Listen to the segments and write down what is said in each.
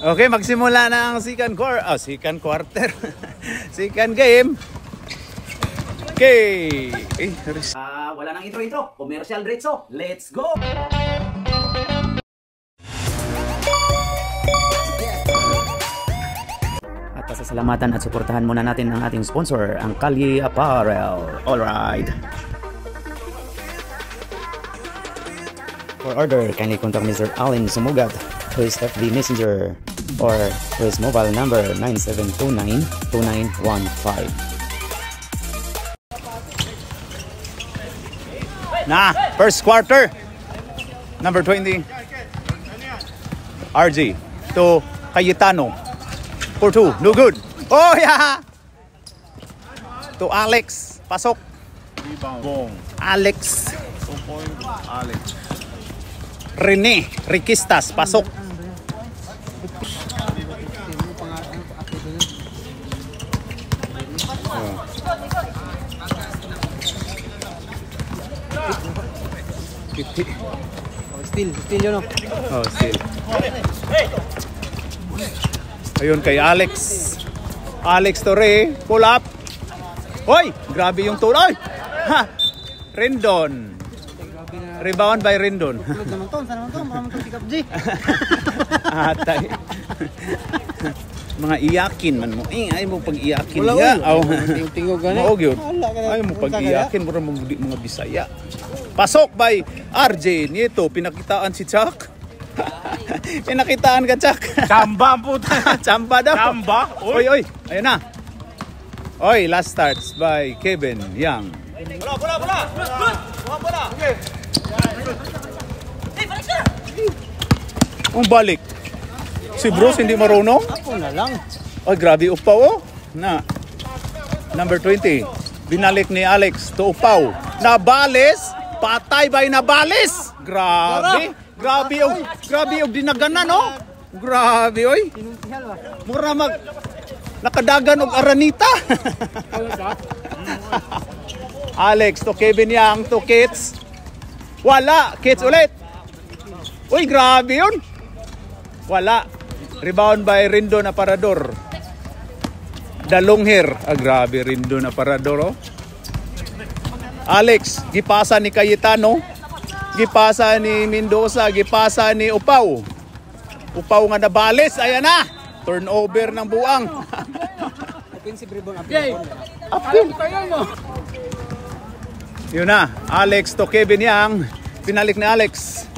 Okay, magsimula na ang second quarter. Second game. Okay. Wala nang intro. Commercial diretso. Let's go! At pasasalamatan at suportahan muna natin ang ating sponsor, ang Kalye Apparel. Alright. For order, kindly contact Mr. Allen Sumugat to his FB Messenger or to his mobile number 9729-2915. First quarter. Number 20. RG to Cayetano. 4-2. No good. Oh, yeah. To Alex. Pasok. Rebound. Alex. 2 point. Alex. Rene. Riquistas. Pasok. Still yun, no? Oh, still. Ayun kay Alex. Alex Torre, pull up. Hoy, grabe yung tulay. Ha. Rendon. Rebound by Rendon. Naman to, saan naman to? Baka naman to pick up G. Atay. Mga iyakin man mo. Ay mo pag-iyakin wala, nga. Tingog gani. Maog yun. Ay mo pag-iyakin. Mura mga Bisaya. Pasok by RJ. Nito, pinakitaan si Chuck. Pinakitaan ka, Chuck. Chamba ang puta. Chamba daw. Chamba? Oy. Ayun na. Oy, last starts by Kevin Young. Bola. Okay. Ang balik. Si Bruce hindi marunong. Ako na lang. Ay, grabe upaw, oh. Number 20. Binalik ni Alex to upaw. Nabalis. Patay by Nabalis. Grabe. Grabe yung dinaganan, no? Grabe, oy. Mura nakadagan og aranita. Alex to Kevin Young to Kits. Wala. Kits ulit. Uy, grabe yun. Wala. Rebound by Rendon Aparador. Dalong hair. Grabe, Rendon Aparador, oh. Alex, gipasa ni Cayetano. Gipasa ni Mendoza. Gipasa ni Upaw. Upaw nga nabalis. Ayan na. Turnover ng buang. Offensive rebound. Apil. Yun na. Alex to Kevin Young. Pinalik ni Alex.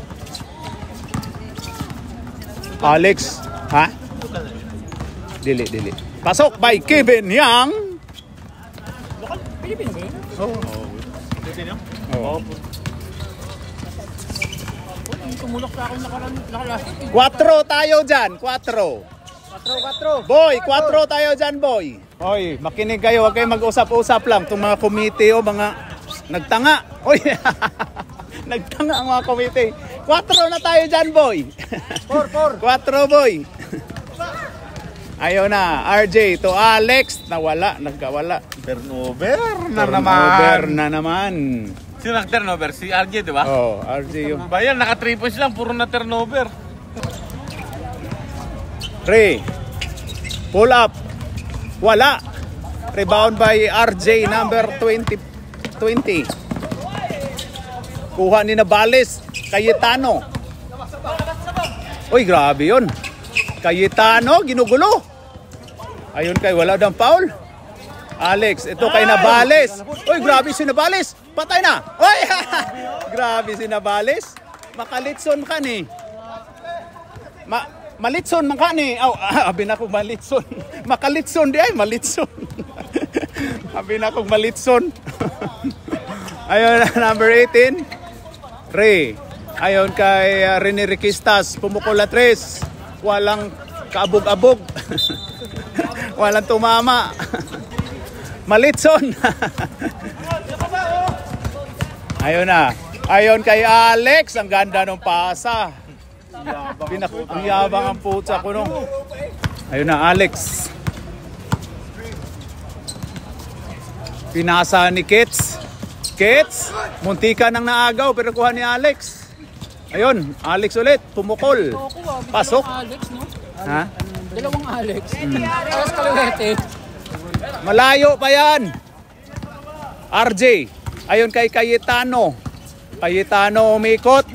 Alex. Ha? Dili. Pasok by Kevin Young. Philippines ba yun? Oh. Oh. Tumulok sa akin nakalastik. 4 tayo dyan. 4. 4. Boy, 4 tayo dyan, boy. Oy, makinig kayo. Huwag kayo mag-usap-usap lang. Itong mga komite o mga nagtanga. Oy, nagtanga ang mga komite. 4 na tayo dyan, boy. 4. 4, boy. Ayaw na. RJ to Alex. Nagkawala. Turnover Na naman. Sino nag-turnover? Si RJ, di ba? Oh, RJ yung. Bayan, naka-3 points lang. Puro na turnover. 3. Pull up. Wala. Rebound by RJ number 20. Kuha ni Nabalis. Cayetano. Uy, grabe yun. Cayetano, ginugulo. Ayun kay wala daw foul. Alex, ito kay Nabalis. Uy, grabe si Nabalis. Patay na. Uy, grabe si Nabalis. Makalitson ka ni. Malitson man ka ni. Abi na kong malitson. Makalitson di ay, malitson. Abi na kong malitson. Ayun, number 18. Ray. Ayun kay Rene Riquistas. Pumukula 3. Walang kaabog-abog. Walang tumama. Malitson. Ayun na. Ayun kay Alex. Ang ganda ng pasa. Pinakuyabang ang putsa ko, no? Ayun na, Alex. Pinasa ni Kits. Kits. Muntika nang naagaw pero kuha ni Alex. Ayun, Alex ulit, pumukol. Pasok. Alex, no? Ha? Dalawang Alex. Alas kaliwete. Malayo pa yan. RJ. Ayun kay Cayetano. Cayetano umikot.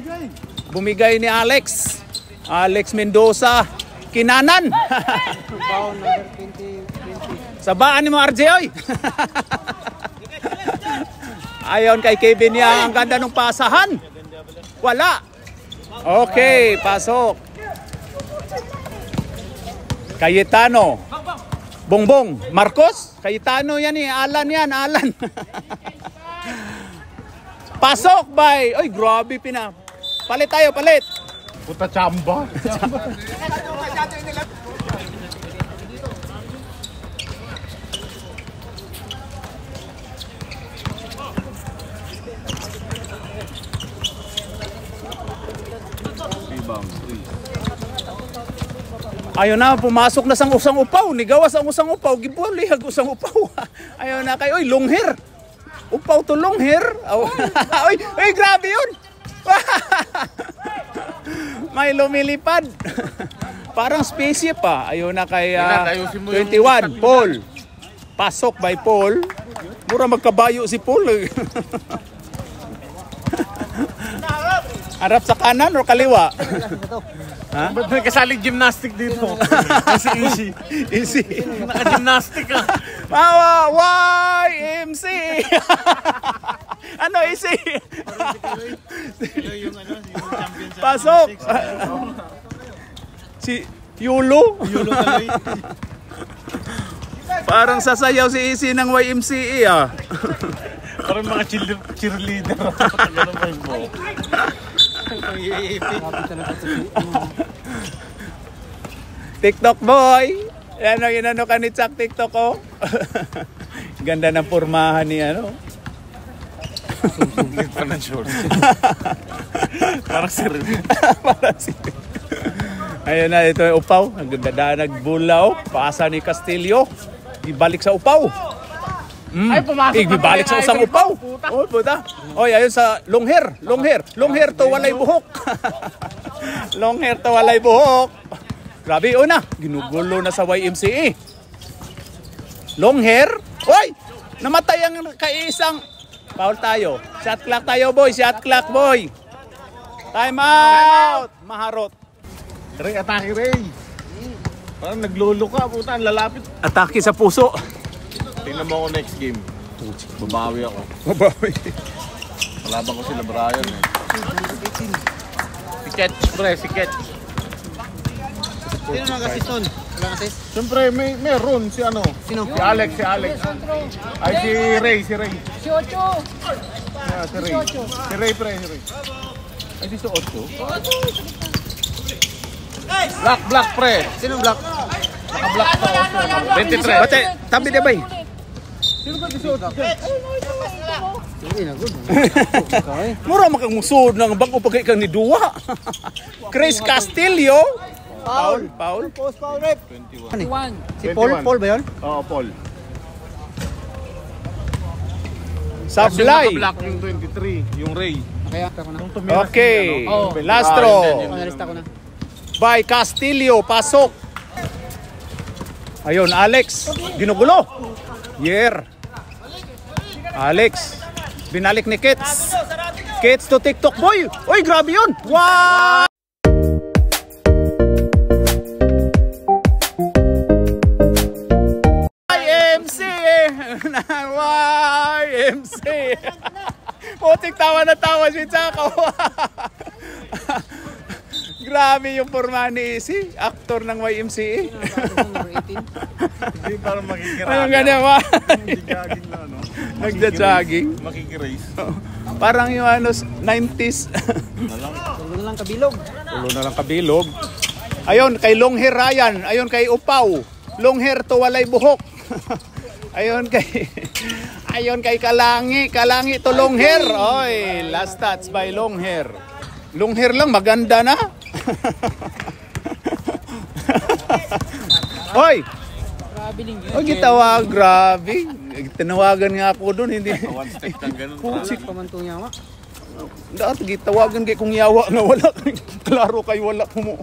Bumigay ni Alex. Alex Mendoza. Kinanan. Sabaan ni mo RJ oy. Ayon kay Kevin Yang, ang ganda ng pasahan. Wala. Okay, pasok. Cayetano. Bongbong. Marcos. Cayetano yan eh. Alan yan, Alan. Pasok, bay. Oy, grabe pina. Palit tayo, palit. Puta chamba. Ayun na, pumasok na sang usang upaw. Nigawas ang usang upaw. Gibulihag usang upaw. Ayun na kayo. Oy, long hair. Upaw to long hair. Oy, oy, grabe yun. May lumilipad. Parang spaceship pa. Ayun na kay 21. Paul. Pasok by Paul. Mura magkabayo si Paul. Harap sa kanan o kaliwa? Ha? Ba't may kasaling gymnastic dito? Kasi easy. Easy. Naka-gymnastic ka. YMC. Ano easy? Yung champion sa Pasok. Si Yulo. Yulo Kaloy. Parang sasayaw si Easy ng YMCA ah. Parang mga cheerleader. Ganun ba yung buhok? TikTok boy. Yan ang inano ka ni Chuck TikTok ko. Ganda ng pormahan ni ano. Sungit pa ng shorts. Parang si Rin. Parang si ayun na, ito yung upaw. Nagbulaw. Paasa ni Castillo. Ibalik sa upaw. Ay, pumasok na ibalik sa usang upaw. Oh, puta. Oy, ayun sa long hair. Long hair. Long hair to walay buhok. Long hair to walay buhok. Grabe, una. Ginugulo na sa YMCA. Long hair. Oy! Namatay ang kaisang. Foul tayo. Shot clock tayo, boy. Shot clock, boy. Time out. Maharot. Ray, atake Ray. Parang naglolo ka, puta, ang lalapit. Atake sa puso. Tingnan mo ako next game. Babawi ako. Mabawi. Malaban ko sila Brian eh. Si Ketch, pre, si Ketch. Sino nag-assist? Wala assist? Siyempre, meron si ano. Sino? Si Alex, si Alex. Ay, si Ray, si Ray. Si Ocho. Yeah, si Ray. Si Ray, pre, si Ray. Ay, si Ocho. Black, pre. Sino black? Naka-black pa ako. 23. Bate, tabi na bay. Sino ba si Ocho? Hindi na good. Mura makamusod ng bago pagkay kang ni Dua. Chris Castillo. Paul. Post foul rep. 21. Si Paul ba yun? Oo, Paul. Sablay. Yung naka-black yung 23, yung Ray. Kaya ako na. Nung tumira Okay. si, ano, Lastro. Analista ko na. By Castillo. Pasok. Ayun, Alex. Ginugulo. Yer. Alex. Binalik ni Kits. Kits to TikTok boy. Uy, grabe yun. Wow! YMC. YMC. Putik tawa na tawa si Chako. Grabe yung porma ni Easy, aktor ng YMCA. Hindi parang makikiraga. Ayun ganyan ba? Jogging na, no? Nagja-jogging. Makikirace. Parang yung ano, 90s. Tulo na lang kabilog. Tulo na lang kabilog. Ayun, kay long hair Ryan. Ayun, kay Upaw. Long hair to walay buhok. Ayun kay Kalangi. Kalangi to long hair. Oy, last touch by long hair. Long hair lang, maganda na. Hoy! Grabe din yun. Huwag itawag, grabe. Tinawagan nga ako doon, hindi. One step kang ganun. Pusik pa man ito niya, ma. Dapat gitawagan kay kung yawa nga wala. Klaro kay wala ko mo.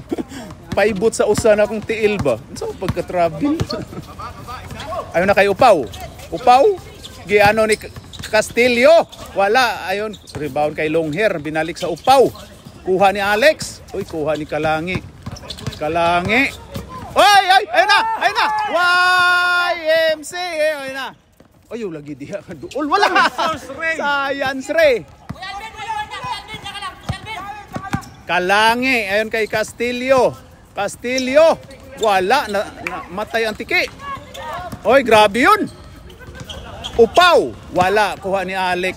Paibot sa usa na kung tiil ba. So pagka-travel. Ayun na kay Upaw. Upaw, giano ni Castillo. Wala. Ayun, rebound kay Longhair. Binalik sa Upaw. Kuha ni Alex. Uy, kuha ni Kalangi. Kalangi. Oy, ay, ayun na. Ayun na. YMCA. Ayun na. Ay, lagi diha ka dool. Wala. Science Ray. Kalangi. Ayun kay Castillo. Castillo. Wala. Matay ang tiki. Oy, grabe yun. Upaw. Wala. Kuha ni Alex.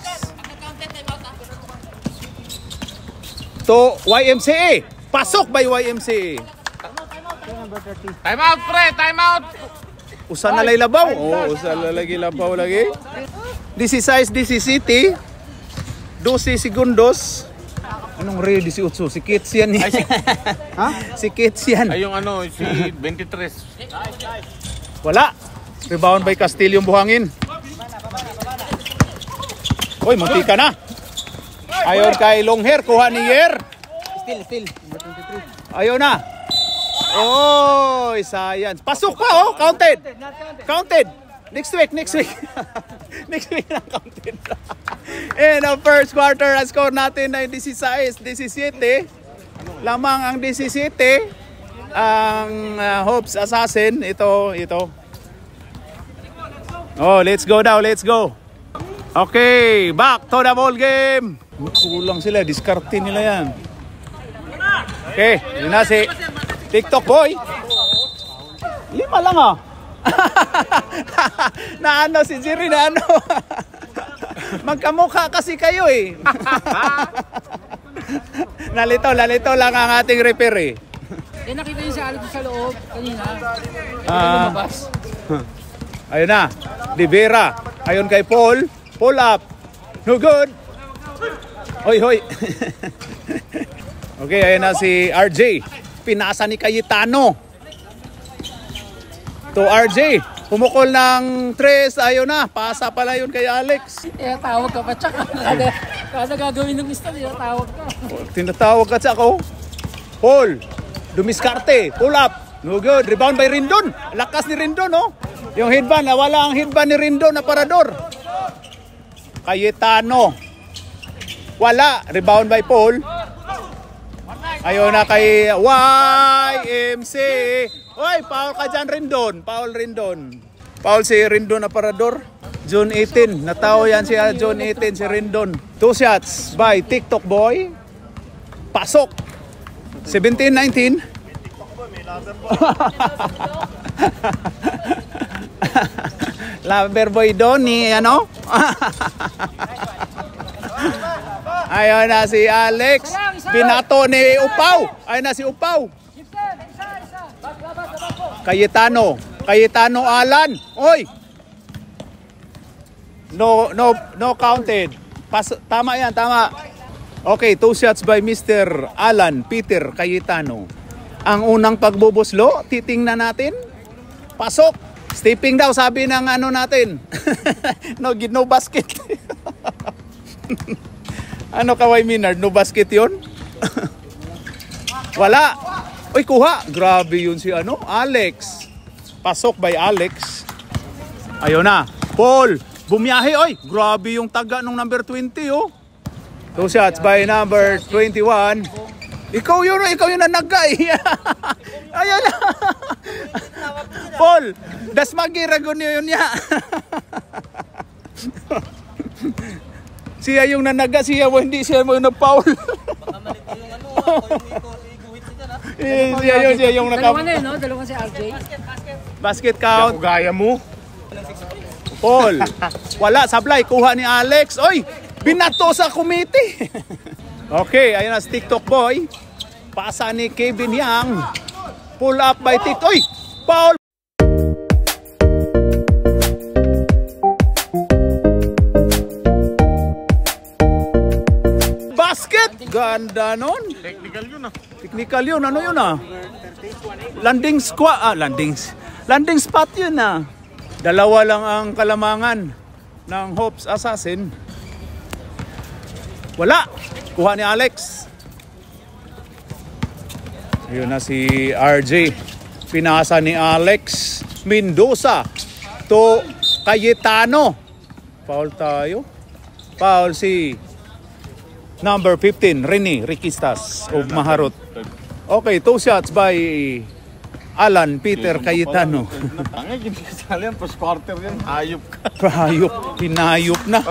To YMCA. Pasok by YMCA. Time out, pre! Time out! Usa na lay labaw. Oh, usa na lagi labaw lagi. 16, 17. 12 segundos. Anong ready si Utso? Si Kits yan. Ha? Si Kits yan. Ay, yung ano, si 23. Wala. Rebound by Castillo yung buhangin. Uy, munti ka na. Ayon kay Longhair, kuha ni Yer. Still. Ayaw na. Oh, science. Pasok pa, oh. Counted. Counted. Next week. Next week na counted. In the first quarter, ang score natin ay 16-17. Lamang ang 17. Ang Hopes Assassin. Ito. Oh, let's go now. Let's go. Okay, back to the ball game. Kulang sila. Diskarte nila yan. Okay, yun na si TikTok boy. 5 lang ah. Na ano si Jerry na ano. Magkamukha kasi kayo eh. Nalito lang ang ating referee. Eh, nakita niyo si Alex sa loob kanina. Lumabas. Ayun na. De Vera. Ayun kay Paul. Pull up. No good. Hoy. Okay, ayun na si RJ. Pinasa ni Cayetano. To RJ. Pumukol ng 3. Ayun na. Pasa pala yun kay Alex. Eh, tawag ka pa tsaka. Kada gagawin ng gusto niya, tawag ka. Tinatawag ka sa ako. Paul. Dumiskarte. Pull up. No good. Rebound by Rindon. Lakas ni Rindon, no? Yung headband. Wala ang headband ni Rindon na parador. Cayetano. Wala. Rebound by Paul. Ayun na kay YMCA. Oy, foul ka dyan, Rindon. Foul Rindon. Foul si Rindon Aparador. June 18. Natao yan siya June 18 si Rindon. 2 shots by TikTok boy. Pasok. 17-19. Loverboy Donnie, ano? Ayun na si Alex. Binato ni Upaw. Ayun na si Upaw. Cayetano Alan. Oy. No counted. Tama yan, tama. Okay, 2 shots by Mr. Alan Peter Cayetano. Ang unang pagbubuslo, titingnan natin. Pasok. Stepping daw, sabi ng ano natin. No basket. Ano Kaway Minard? No basket yun? Wala. Uy, kuha. Grabe yun si ano? Alex. Pasok by Alex. Ayun na. Paul. Bumiyahe. Oy, grabe yung taga nung number 20, oh. 2 shots by number 21. Ikaw yun nanagay. Ayun na. Paul, das magiragon yun niya. Siya yung nanaga, siya mo hindi siya mo na-foul. Siya yung naka. Dalawa na yun, no? Dalawa si RJ. Basket count. Gaya mo. Paul. Wala, sablay. Kuha ni Alex. Oy, binato sa committee. Okay, ayun na si TikTok boy. Pasa ni Kevin Yang. Pull up by TikTok. Oy, Paul. Basket. Ganda nun. Technical yun ah. Technical yun. Ano yun ah? Landing squat. Landing spot yun ah. Dalawa lang ang kalamangan ng Hopes Assassin. Wala. Kuha ni Alex. Yun na si RJ. Pinasa ni Alex Mendoza to Cayetano. Foul tayo. Foul si number 15, Rene Riquistas of Maharot. Okay, 2 shots by Alan Peter Cayetano. Tangay, hindi kasali yan. First quarter yan. Hayop ka. Hayop, hinayop na.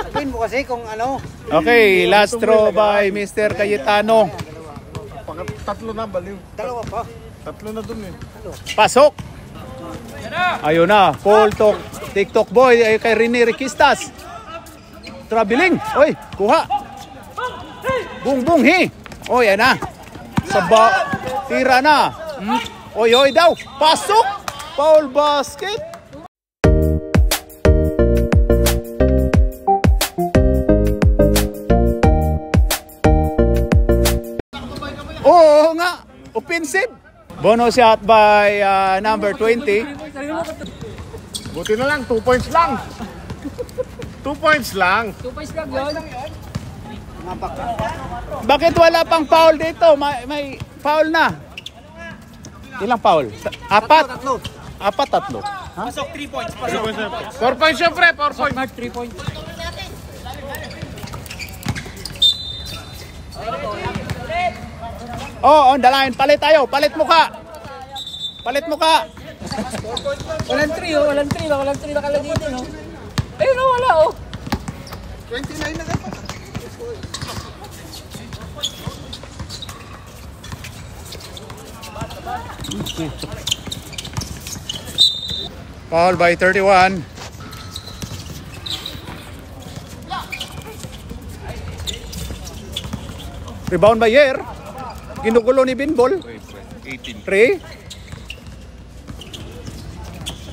Sabihin mo kasi kung ano. Okay, last throw by Mr. Cayetano. Tatlo na, baliw. Dalawa pa. Tatlo na dun eh. Pasok. Ayun na, Paul Tok, TikTok boy ay kay Rene Riquistas. Traveling. Oy, kuha. Bung bung hi. Oy, yan na. Tira na. Oy, oy daw. Pasok. Foul basket. Oo nga. Offensive. Bonus shot by number 20. Buti na lang, 2 points lang. 2 points lang. 2 points lang yun. Bakit wala pang foul dito? May foul na. Ilang foul? 4? 4, 3. Ha? 4 points syempre, 4 points. Mark 3 points. Oh, on the line. Palit tayo. Palit muka. Palit muka. Walang 3 oh, walang 3 nakalagay dito no. Ayun oh, wala oh. 29 na dapat. Foul by 31. Rebound by Yer. Ginugulo ni Binbol. 18. 3.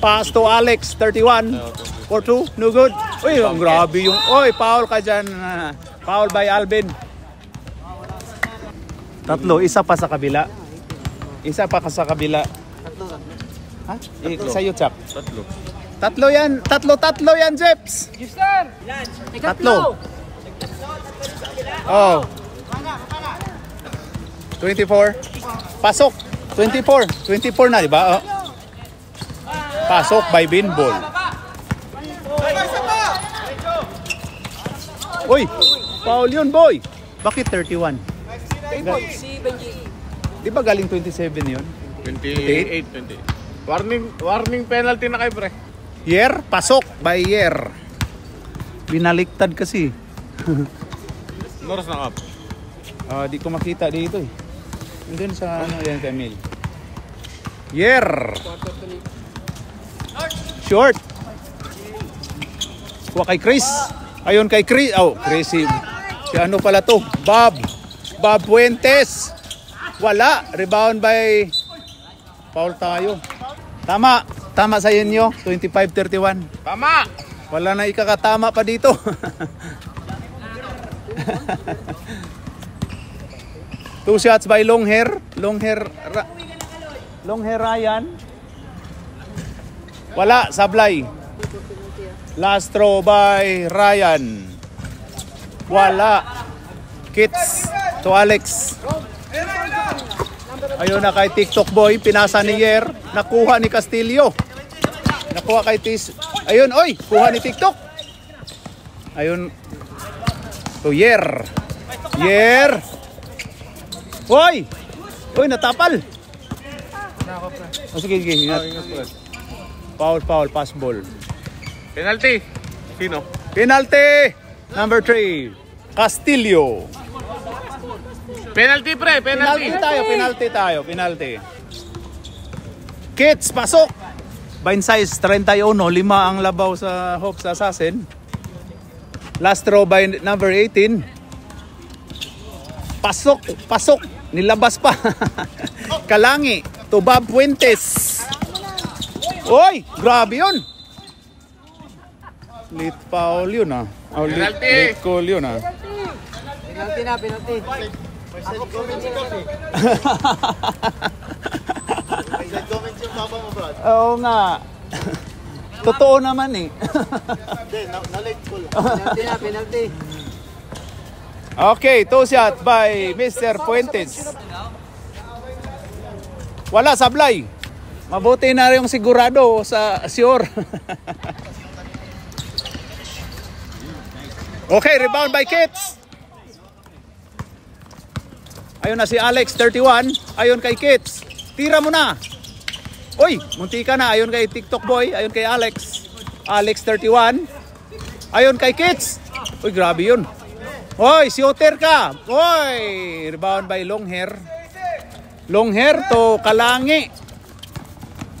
Pass to Alex, 31. 4-2, no good. Uy, ang grabe yung... Uy, foul ka dyan. Foul by Alvin. Tatlo, isa pa sa kabila. Isa pa sa kabila. Ha? Sa'yo, Chap. Tatlo. Tatlo yan. Tatlo yan, Jeps. Houston! Tatlo. Oh. 24. Pasok. 24. 24 na, di ba? Oh. Pasok by Binbol. Uy, foul yun, boy. Bakit 31? Si Benji. Di ba galing 27 yun? 28. Warning penalty na kay pre. Yer, pasok by Yer. Binaliktad kasi. Oras na up. Di ko makita dito eh. Doon sa ano yan, Camille. Yer. Short. Kuha kay Chris. Ayun kay Chris. Oh, Chris. Si ano pala to? Bob Fuentes. Wala. Rebound by... Foul tayo. Tama. Tama sa inyo. 25-31. Tama! Wala na ikakatama pa dito. Two shots by long hair Ryan. Wala, sablay. Last throw by Ryan. Wala. Kits to Alex. Ayun na kay TikTok boy, pinasa ni Yer, nakuha ni Castillo. Nakuha kay Tis. Ayun, oy, kuha ni TikTok. Ayun. To Yer. Hoy! Hoy, natapal. Sige, ingat. Foul, pass ball. Penalty. Sino? Penalty! Number 3, Castillo. Penalty pre, penalty. Penalty. Kits, pasok. Bind size 31, 5 ang labaw sa Hopes Assassin. Last throw by number 18. Pasok. Nilabas pa. Kalangi to Bob Fuentes. Oy, grabe yun. Late foul yun ah. Oh, late call yun ah. Penalty. Oo nga. Totoo naman eh. Penalty. Okay, two shot by Mr. Fuentes. Wala, sablay. Mabuti na yung sigurado sa sure. Okay, rebound by Kits. Ayun na si Alex, 31. Ayun kay Kits. Tira mo na. Uy, munti ka na. Ayun kay TikTok boy. Ayun kay Alex. Alex, 31. Ayun kay Kits. Uy, grabe yun. Uy, shooter ka. Uy, rebound by long hair. Long hair to Kalangi.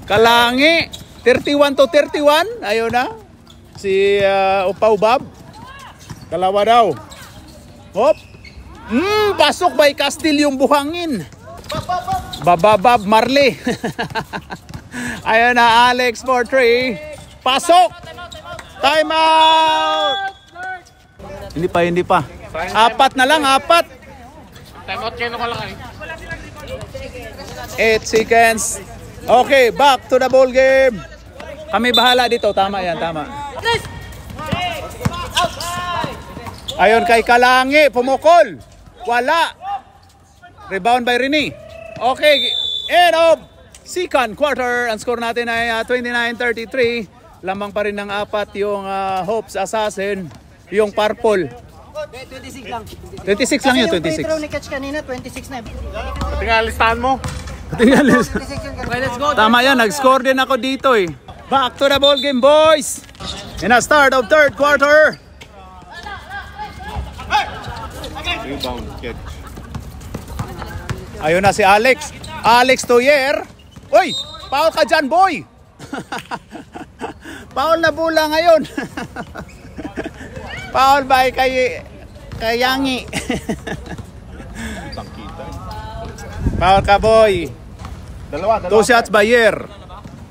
Kalangi. 31 to 31. Ayun na. Si Upaw Bob. Dalawa daw. Hop. Pasok by Castillo yung buhangin. Bababab Marley. Ayun na, Alex for 3. Pasok. Time out. Hindi pa. Apat na lang, apat. Time out kayo lang eh. 8 seconds. Okay, back to the ball game. Kami bahala dito. Tama yan, tama. Ayun kay Kalangi, pumukol. Wala. Rebound by Rini. Okay, end of second quarter. Ang score natin ay 29-33. Lamang pa rin ng apat yung Hopes Assassin. Yung purple. 26 lang. 26 lang yun, Kasi yung 26. free throw ni Catch kanina, 26 na. Tingnan, listahan mo. Tingnan. 26 yung kanina. Okay, let's go. Tama yan, nag-score din ako dito eh. Back to the ball game, boys. In a start of third quarter. Rebound, catch. Ayun na si Alex. Alex Toyer. Uy, foul ka dyan, boy. Foul na bola ngayon. Foul by kay Yangi. Foul ka, boy. Dalawa. 2 shots by Yer.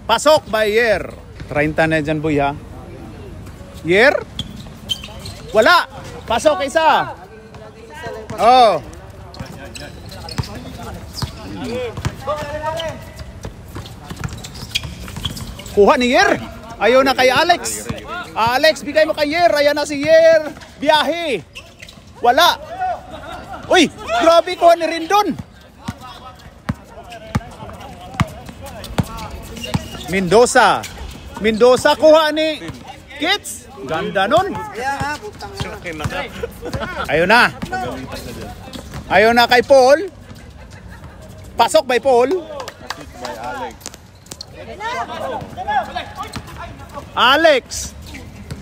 Pasok by Yer. 30 na dyan, boy, ha. Yer. Wala. Pasok isa. Oh. Kuha ni Yer. Ayaw na kay Alex. Alex, bigay mo kay Yer. Ayan na si Yer. Biyahe. Wala. Uy, grabe kuha ni Rindon. Mendoza. Mendoza kuha ni Kits. Ganda nun. Kaya nga, putang ina. Ayun na. Ayun na kay Paul. Pasok by Paul. By Alex. Alex.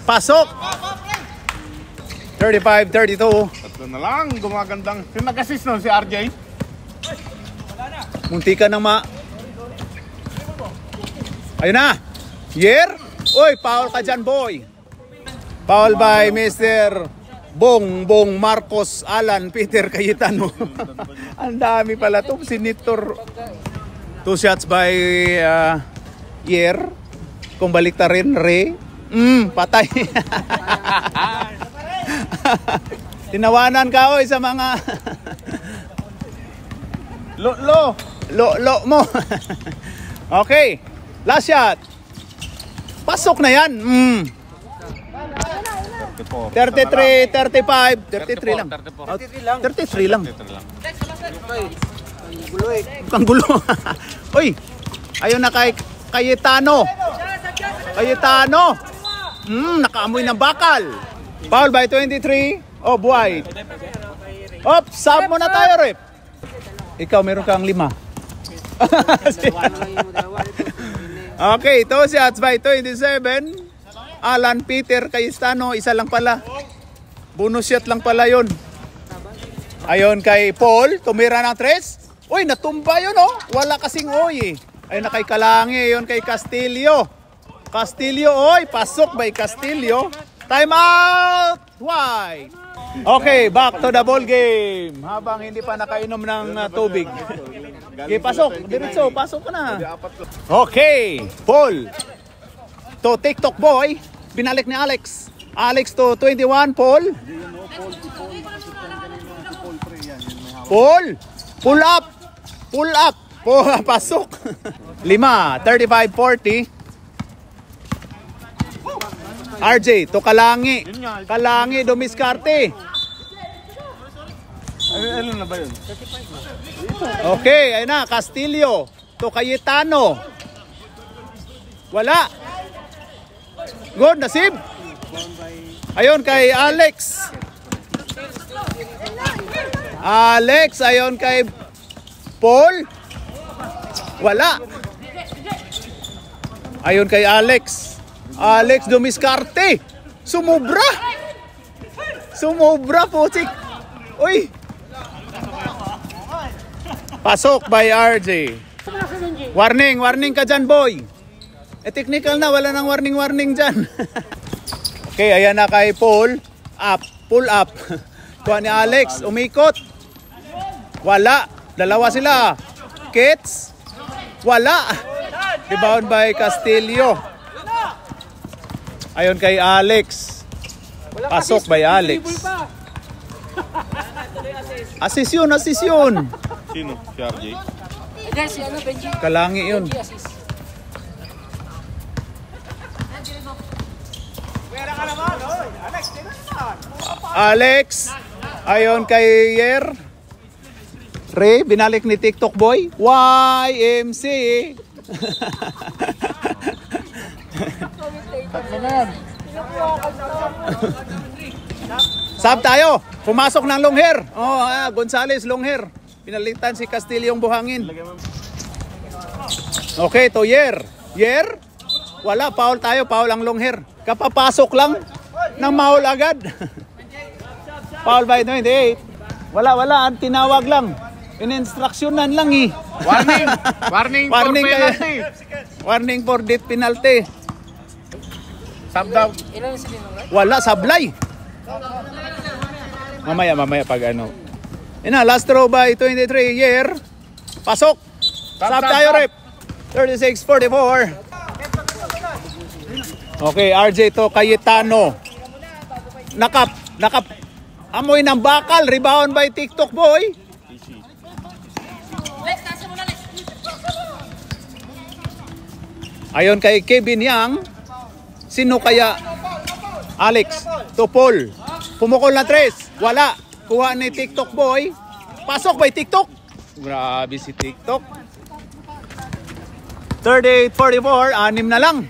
Pasok. 35-32. Tatlo na lang, gumagandang. Sino nag-assist nun? Si RJ? Munti ka nang Ayun na. Yer. Uy, foul ka dyan, boy. Foul by Mr. Bongbong Marcos Alan Peter Cayetano. Ang dami pala to. Sinitor. 2 shots by Yer. Kung balik ta rin, Re. Patay. Tinawanan ka, oy, sa mga lo mo. Okay. Last shot. Pasok na yan. 33, 35, 33 lang. 33 lang. Gulo eh. Bukang gulo. Uy, ayun na kay Cayetano. Cayetano. Nakaamoy ng bakal. Foul by 23. Oh, buhay. Op, sub mo na tayo, rep. Ikaw, meron kang 5. Okay, 2 shots by 27. Alan Peter Cayetano, isa lang pala. Bonus shot lang pala yun. Ayon kay Paul, tumira ng 3. Uy, natumba yun, oh. Wala kasing oy eh. Ayun na kay Kalangi, ayun kay Castillo. Castillo, oy, pasok by Castillo. Time out! Why? Okay, back to the ball game. Habang hindi pa nakainom ng tubig. Okay, pasok. Diretso, pasok ka na. Okay, Paul. To TikTok boy. Binalik ni Alex. Alex to 21, Paul. Paul. Pull up. Pull up. Pasok. 5, 35-40. RJ, to Kalangi. Kalangi, dumiskarte. Ano na ba yun? Okay, ayun na, Castillo to Cayetano. Wala. Good, nasib. Ayun kay Alex. Alex, ayun kay Paul. Wala. Ayun kay Alex. Alex Dumiscarte. Sumubra. Sumubra po si... Uy. Pasok by RJ. Warning, warning ka dyan, boy. Technical na, wala nang warning dyan. Okay, ayan na kay Paul. Up, pull up. Kuha ni Alex, umikot. Wala. Dalawa sila. Kits. Wala. Rebound by Castillo. Ayon kay Alex. Pasok by Alex. Assist yun, assist yun. Sino? Si RJ? Si ano, Benji. Kalangi yun. Benji assist. Alex. Ayon kay Yer. Ray, binalik ni TikTok boy. YMC. Sab tayo. Pumasok ng long hair. Oh, Gonzales long hair. Pinalitan si Castillo yung buhangin. Okay, to Yer. Yer? Wala, foul tayo. Foul ang long hair. Kapapasok lang ng maul agad. Foul by 28. Wala. Ang tinawag lang. In-instructionan lang eh. Warning! Warning for penalty! Warning for death penalty. Sub down. Ilan yung sabihin mo? Wala, sablay. Mamaya pag ano. Ina, last throw by 23 Yer. Pasok. Sub tayo, rep. 36-44. Okay, RJ to Cayetano. Nakap. Amoy ng bakal. Rebound by TikTok boy. Ayon kay Kevin Yang. Sino kaya? Alex to Paul. Pumukol na 3. Wala. Kuha ni TikTok boy. Pasok by TikTok. Grabe si TikTok. 38-44. 6 na lang.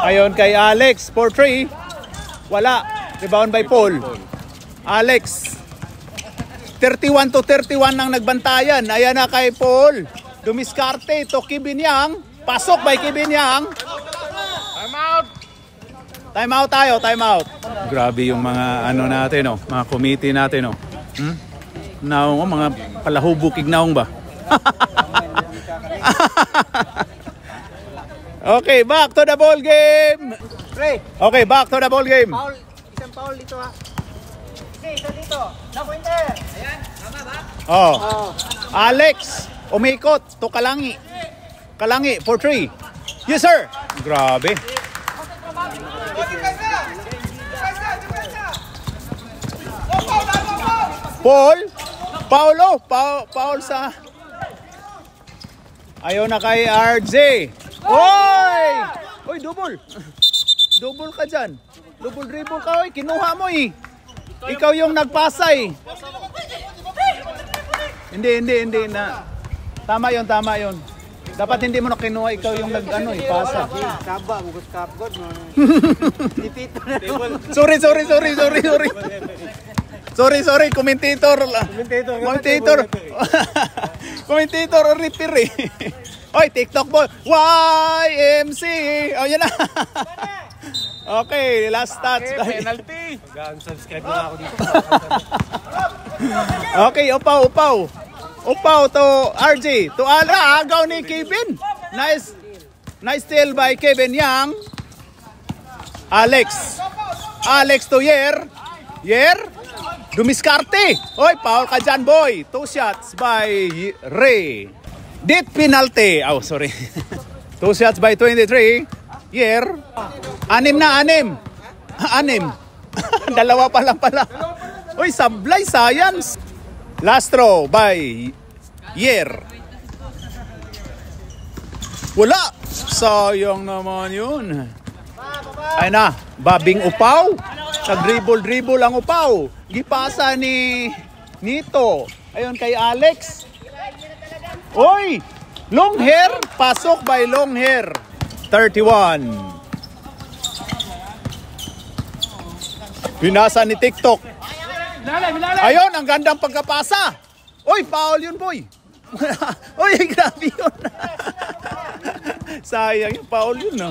Ayon kay Alex for 3. Wala. Rebound by Paul. Alex. 31-31 nang nagbantayan. Ayan na kay Paul. Dumiscarte to Kevin Yang. Pasok by Kevin Yang. Time out! Time out tayo, time out. Grabe yung mga ano natin, no? Mga committee natin, no? Naong, mga palahubukig naong ba? Okay, back to the ball game. Okay, back to the ball game. Foul. Isang foul dito ha. Isa dito. No pointer. Ayan, tama ba? Oh. Alex, umikot to Kalangi. Kalangi for 3. Yes, sir. Grabe. Paul. Paul sa... Ayaw na kay RJ. Oy, double. Double ka dyan. Double dribble ka, oy. Kinuha mo eh. Ikaw yung nagpasay. Hindi na. Tama yon. Dapat hindi mo na kinuha, ikaw yung pasa. Kaba, bukas kapgod. Dipito na. Sorry, commentator. Commentator repair eh. Oy, TikTok boy. YMC. Oh, yan na. Okay, last stats. Penalty! Subscribe na ako dito. Okay, upaw. Upaw to RJ. To agaw ni Kevin. Nice steal by Kevin Yang. Alex to Yer. Dumiscarte. Oy, foul ka dyan, boy. 2 shots by Ray. Death penalty. Oh, sorry. 2 shots by 23. Yer. 6 na. Dalawa pa lang pala. Uy, sablay, science. Last throw by Yer. Wala. Sayang naman yun. Ay na, babing upaw. Nag-dribble ang upaw. Gipasa ni Nito. Ayun kay Alex. Oy! Long hair. Pasok by long hair. 31. Pinasa ni TikTok. Ayun, ang gandang pagkapasa. Oy, foul yun, boy. Oy, grabe yun. Sayang yung foul yun, no?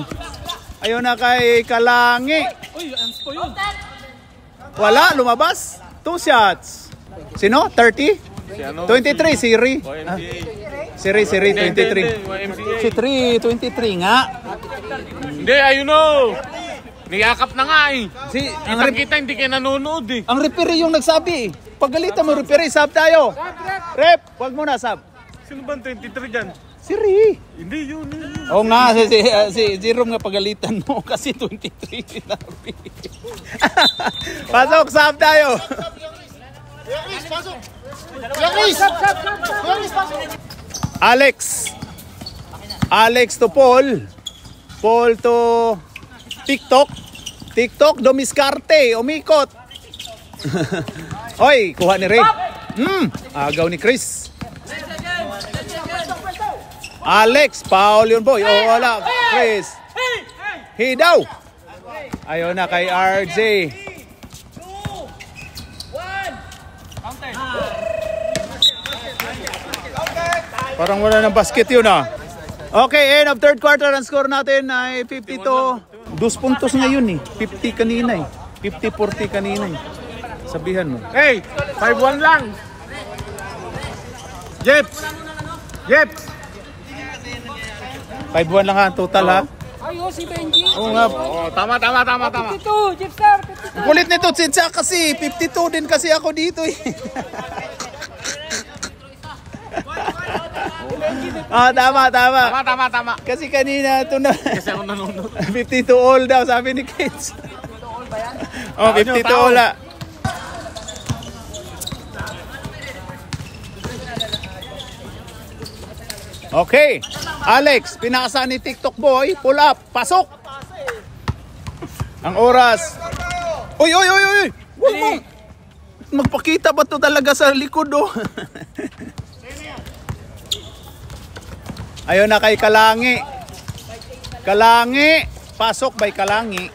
Ayun na kay Kalangi. Uy, ans po yun. Wala, lumabas. 2 shots. Sino? 30? Si ano? 23, Siri. YMCA. Siri, 23. YMCA. Si 23 nga. Hindi, ayun o. Niyakap na nga eh. Ang Kita hindi kayo nanonood eh. referee yung nagsabi. Pagalitan mo referee, sub tayo. Rep, wag mo na sub. Sino ba ang 23 dyan? Siri. Hindi yun. Oo nga, si Jerome nga pagalitan mo kasi 23 sinabi. Pasok, sub tayo. Alex. Alex to Paul. Paul to TikTok. TikTok, dumiskarte, umikot. Oy, kuha ni Ray. Agaw ni Chris. Alex, foul yun boy. Oh, wala. Chris. He daw. Ayaw na kay RJ. Parang wala ng basket yun ah. Okay, end of third quarter. Ang score natin ay 52. 2 puntos ngayon eh. 50 kanina eh. 50-40 kanina eh. Sabihan mo. Hey, 5-1 lang. Jeps! Jeps! 5-1 lang ha, total ha. Ay, si Benji. Oo nga. Oh, tama. 52, Jepstar, 52. Kulit nito, Chincha kasi. 52 din kasi ako dito eh. Tama. Tama. Kasi kanina ito na. Kasi ako nanonood. 52 all daw, sabi ni Kids. Oh, 52 all ah. Okay. Alex, pinasa ni TikTok boy. Pull up. Pasok. Ang oras. Uy. Huwag mo. Magpakita ba to talaga sa likod oh? Ayun na kay Kalangi. Kalangi. Pasok by Kalangi.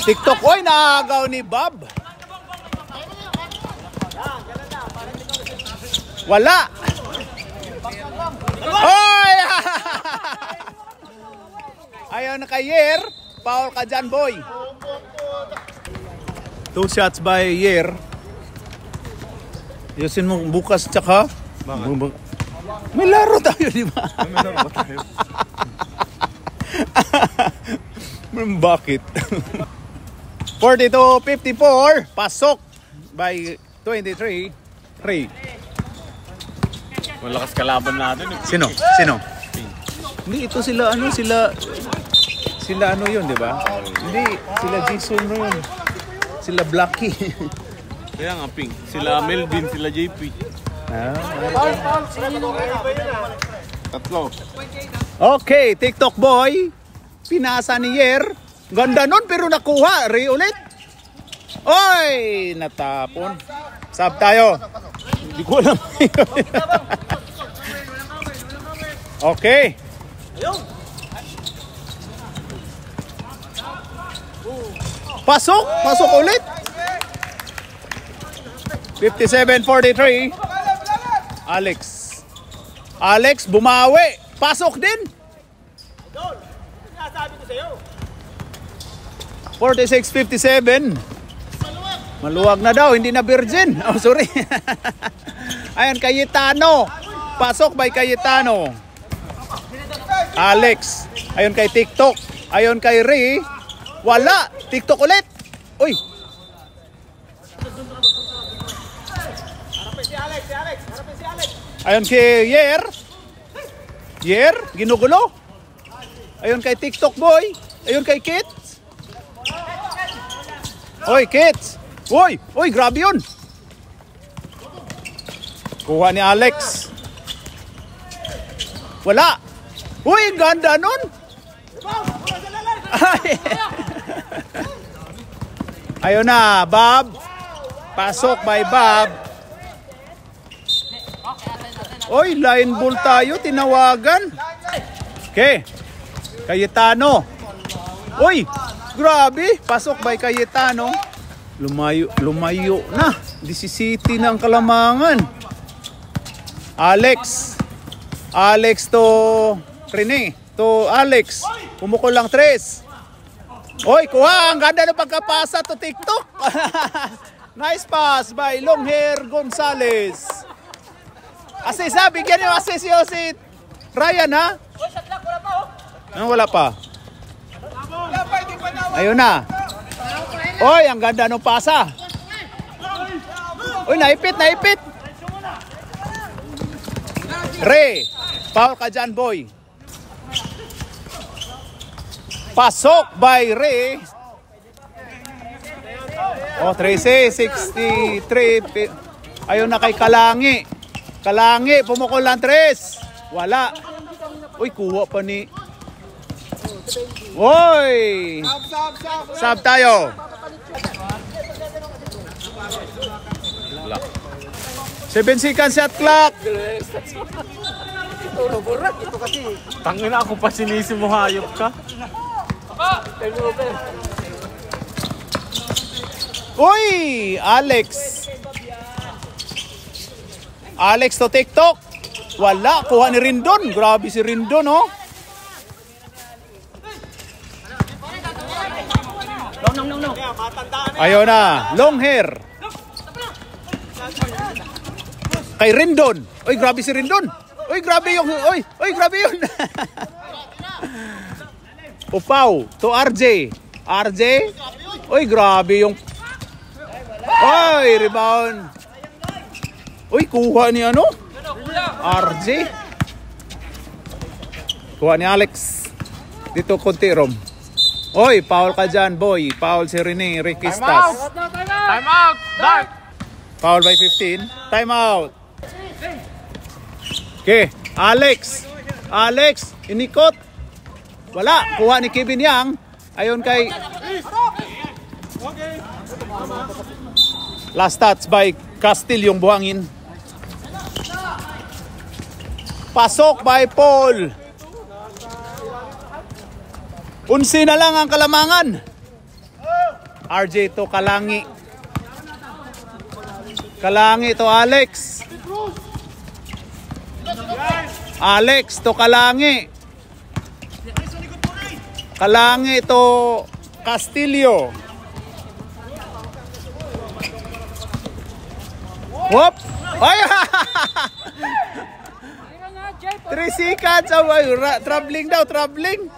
TikTok. Oy, naagaw ni Bob. Wala. Oy! Ayun na kay Yer. Foul ka dyan, boy. 2 shots by Yer. Yusin mo bukas tsaka. May laro tayo, di ba? May laro ba tayo? Bakit? 42-54. Pasok by 23. 3. Malakas kalaban natin eh. Sino? Hindi, ito sila ano yun, di ba? Hindi, sila Jason na yun. Sila Blacky. Kaya nga pink. Sila Melvin, sila JP. Tatlo. Okay, TikTok boy. Pinasa ni Yer. Ganda nun pero nakuha. Ray ulit. Oy! Natapon. Sab tayo. Hindi ko alam. Okay. Pasok ulit. 57-43. Alex bumawi. Pasok din. 46-57. Maluwag na daw, hindi na virgin. Oh, sorry. Ayan, Cayetano. Pasok by Cayetano. Alex. Ayon kay TikTok. Ayon kay Ray. Wala. TikTok ulit. Uy. Ayon kay Yer. Ginugulo. Ayon kay TikTok boy. Ayon kay Kids. Oy, Kids. Uy, grabe yun. Kuha ni Alex. Wala. Uy, ganda nun. Ayun na, Bob. Pasok by Bob. Oy, line ball tayo, tinawagan. Okay. Cayetano. Oy, grabe. Pasok by Cayetano. Lumayo na. 17 na ang Kalamangan. Alex to Rene. To Alex. Pumukol lang 3. Oy, kuha. Ang ganda ng pagkapasa to TikTok. Nice pass by Longhair Gonzales. Assist ha. Bigyan yung assist yung si Ryan ha. Ano wala pa? Ayun na. Oy, ang ganda ng pasa. Oy, naipit. Ray. Foul ka dyan, boy. Pasok by Ray. Oh, 63. Ayun na kay Kalangi. Kalangi, pumukol lang 3. Wala. Uy, kuha pa ni. Oy! Sab tayo. 7 seconds shot clock. Tangin na ako pa sinisi mo, hayop ka. Uy! Alex to TikTok. Wala. Kuha ni Rindon. Grabe si Rindon, oh. Ayun na. Long hair. Kay Rindon. Uy, grabe si Rindon. Uy, grabe yung... Uy, grabe yun. Upaw to RJ. Uy, grabe yung... Uy, rebound. Uy, kuha ni ano? RJ. Kuha ni Alex. Dito konti rom. Uy, foul ka dyan, boy. Foul si Rene Riquistas. Time out! Dark! Foul by 15. Time out. Okay, Alex, inikot. Wala, kuha ni Kevin Yang. Ayon kay last touch by Castillo yung buhangin. Pasok by Paul. 11 na lang ang Kalamangan. RJ to Kalangi. Kalangi to Alex. Alex to Kalangi. Kalangi to Castillo. Whoop! Ay! 3 seconds. Traveling daw, traveling.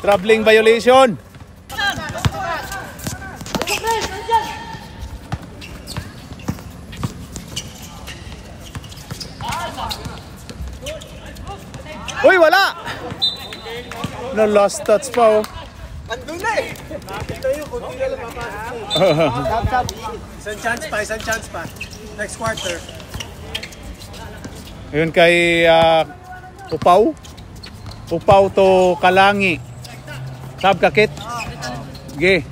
Traveling violation. Uy, wala! No last touch pa, oh. Andun na eh! Nakita yun, kunti na lang papasok. Isang chance pa. Next quarter. Ayun kay Upaw to Kalangi. Sab kakit. Ge.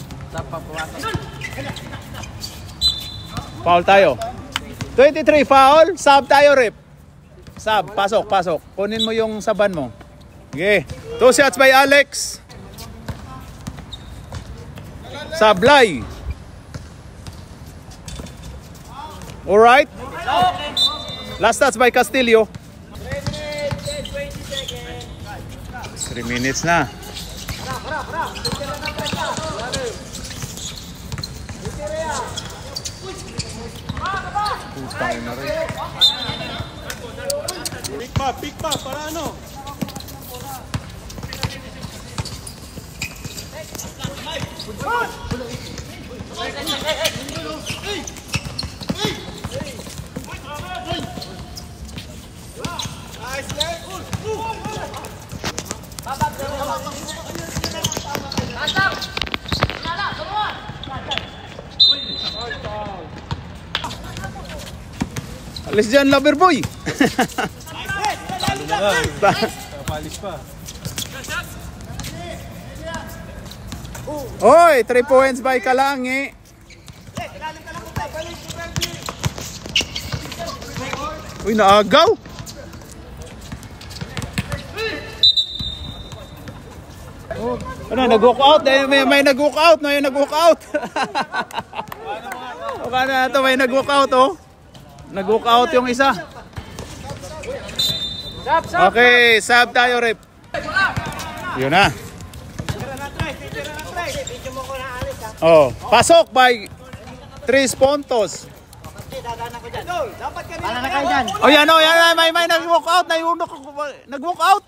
Foul tayo. 23 foul, sab tayo, rep. Sab, pasok. Kunin mo yung saban mo. Ge. 2 shots by Alex. Sablay. Alright. Last touch by Castillo. 3 minutes na. Pick pa, para ano? Alis dyan, lover boy. Kapalis pa. Oy, 3 points by Kalangi. Uy, naagaw. Ano, nag-walk out? May nag-walk out. May nag-walk out. O kana ito, may nag-walk out, oh. Nag-walk out yung isa. Okay, sub tayo, rep. Yun na. Oh, pasok by 3 puntos. Oh, yan, oh, yan, may nag-walk out. Nag-walk out.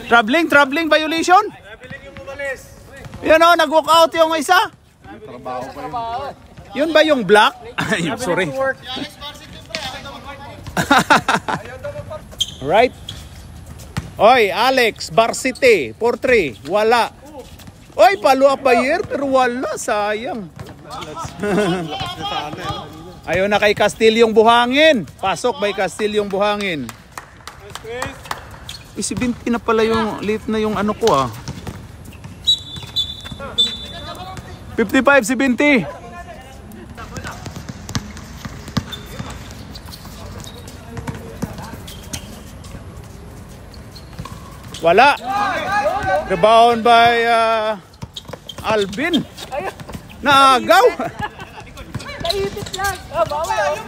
Traveling violation. Yan, oh, nag-walk out yung isa. Yun ba yung black? Ay, sorry. Right. Oy, Alex, Varsity, 4-3. Wala. Oy, follow up by year, pero wala. Sayang. Ayun na kay Castilyong Buhangin. Pasok by Castilyong Buhangin. Si 20 na pala yung late na yung ano ko ah. 55 si 20. Wala. Rebound by Alvin. Naagaw. Naipit lang. Bawa.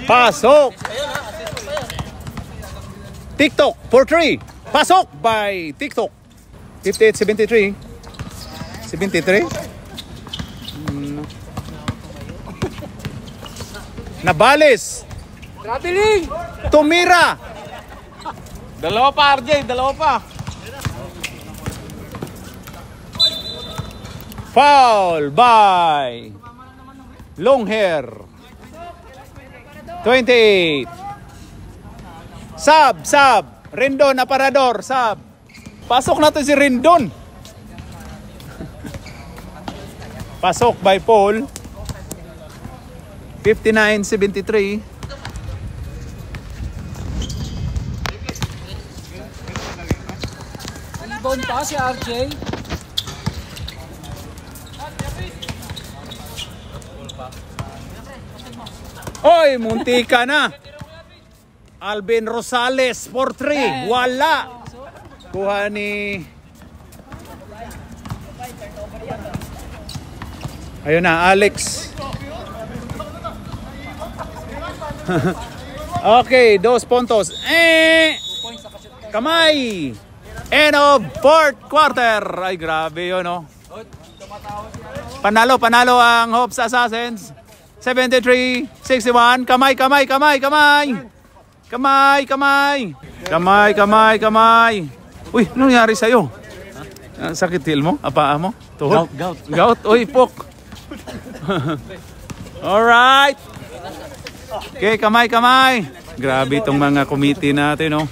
Pasok. TikTok 4-3. Pasok by TikTok. 58-73. 73. Nabales. Traveling. Tumira. Dalawa pa, RJ. Dalawa pa. Foul by long hair. 28. Sub. Rendon, aparador, sub. Pasok na to si Rendon. Pasok by Paul. 59-73. Rebound pa si RJ. Oy, munti ka na. Alvin Rosales 4-3. Wala. Kuha ni... Ayun na, Alex. Okay, 2 puntos. Kamay. End of 4th quarter. Ay, grabe yun, oh. Panalo ang Hopes Assassins. 73-61. Kamay. Uy, ano nangyari sa'yo? Sakit heel mo? Apaa mo? Tuhod? Gout. Uy, pok. Alright. Okay, kamay. Grabe itong mga committee natin, no?